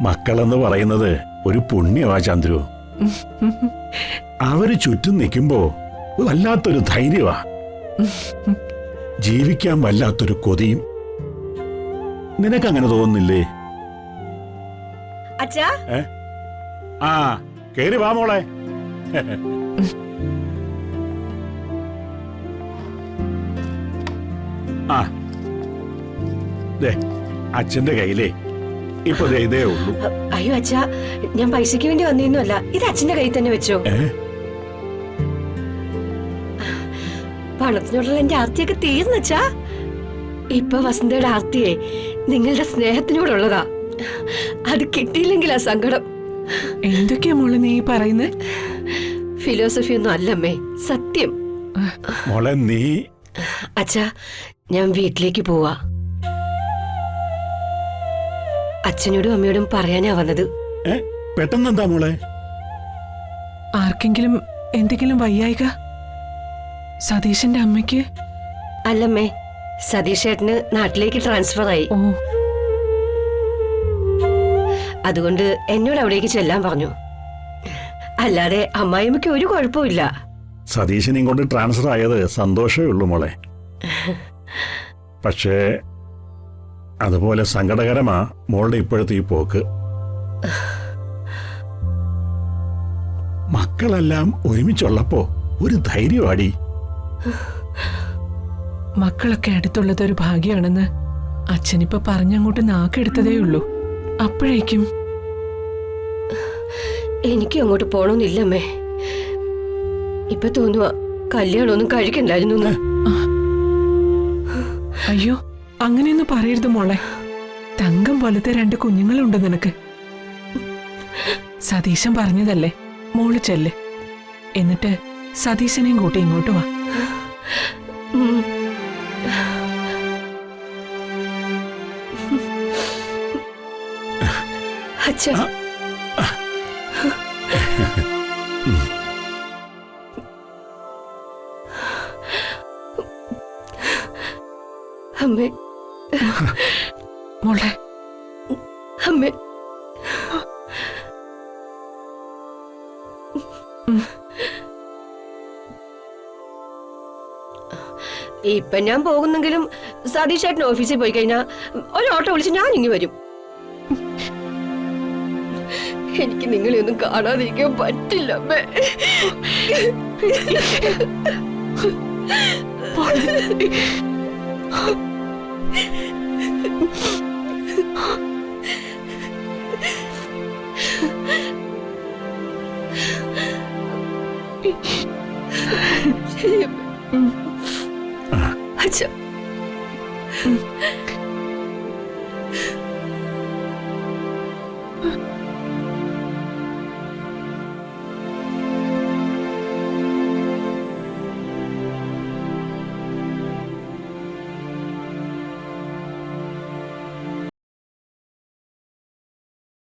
മക്കളെന്ന് പറയുന്നത് ഒരു പുണ്യമാ ചന്ദ്രു. അവര് ചുറ്റും നിൽക്കുമ്പോ വല്ലാത്തൊരു ധൈര്യമാ, ജീവിക്കാൻ വല്ലാത്തൊരു കൊതിയും. നിനക്കങ്ങനെ തോന്നുന്നില്ലേ? അച്ഛാ, ആ കേറി വാ മോളെ. ആ അച്ഛന്റെ കയ്യിലേ ഇപ്പൊ ഇതേ ഉള്ളൂ. അയ്യോ അച്ഛാ, ഞാൻ പൈസക്ക് വേണ്ടി വന്നിരുന്നല്ല, ഇത് അച്ഛന്റെ കയ്യിൽ തന്നെ വെച്ചോ. പണത്തിനോടുള്ള എന്റെ ആർത്തിയൊക്കെ തീർന്നച്ചാ. ഇപ്പൊ വസന്തയുടെ ആർത്തിയെ നിങ്ങളുടെ സ്നേഹത്തിനോടുള്ളതാ. അത് കിട്ടിയില്ലെങ്കിലാ സങ്കടം. എന്തൊക്കെയാ മോളെ നീ പറയുന്നത്? ഫിലോസഫി ഒന്നും അല്ലമ്മേ, സത്യം. മോളെ നീ. അച്ഛാ, ഞാൻ വീട്ടിലേക്ക് പോവാ. അച്ഛനോടും അമ്മയോടും പറയാനാ വന്നത്. പെട്ടെന്നെന്താ മോളെ? ആർക്കെങ്കിലും എന്തെങ്കിലും വയ്യായിക? സതീശന്റെ അമ്മയ്ക്ക്? അല്ലമ്മേ, സതീഷ് ഏട്ടന് നാട്ടിലേക്ക് ട്രാൻസ്ഫർ ആയി. ഓ, അതുകൊണ്ട് എന്നോട് അവിടേക്ക് ചെല്ലാൻ പറഞ്ഞു. അല്ലാതെ അമ്മായിമ്മയ്ക്ക് ഒരു കുഴപ്പമില്ല. സതീശനെ ഇങ്ങോട്ട് ട്രാൻസ്ഫർ ആയത് സന്തോഷമേ ഉള്ളൂ മോളെ. പക്ഷേ അതുപോലെ സങ്കടകരമാ മോളുടെ ഇപ്പോഴത്തെ ഈ പോക്ക്. മക്കളെല്ലാം ഒരുമിച്ചുള്ളപ്പോ ഒരു ധൈര്യമാടി. മക്കളൊക്കെ അടുത്തുള്ളത് ഒരു ഭാഗ്യമാണെന്ന് അച്ഛനിപ്പോ പറഞ്ഞങ്ങോട്ട് നാക്കെടുത്തതേ ഉള്ളൂ. അപ്പോഴേക്കും എനിക്കും അങ്ങോട്ട് പോണമെന്നില്ലമ്മേ. ഇപ്പൊ തോന്നുക കല്യാണമൊന്നും കഴിക്കണ്ടായിരുന്നു. അയ്യോ, അങ്ങനെയൊന്നും പറയരുത് മോളെ. തങ്കം പോലത്തെ 2 കുഞ്ഞുങ്ങളുണ്ട് നിനക്ക്. സതീശൻ പറഞ്ഞതല്ലേ, മോള് ചെല്ല്. എന്നിട്ട് സതീശനെയും കൂട്ടി ഇങ്ങോട്ട് വാ. അച്ഛാ, അമ്മേ, മോളെ, അമ്മേ. ഇപ്പൊ ഞാൻ പോകുന്നെങ്കിലും സതീഷ് ചേട്ടൻ ഓഫീസിൽ പോയി കഴിഞ്ഞാ ഒരു ഓട്ടോ വിളിച്ച് ഞാൻ ഇങ്ങി വരും. എനിക്ക് നിങ്ങളെ ഒന്നും കാണാതിരിക്കാൻ പറ്റില്ല അമ്മേ. അച്ഛാ,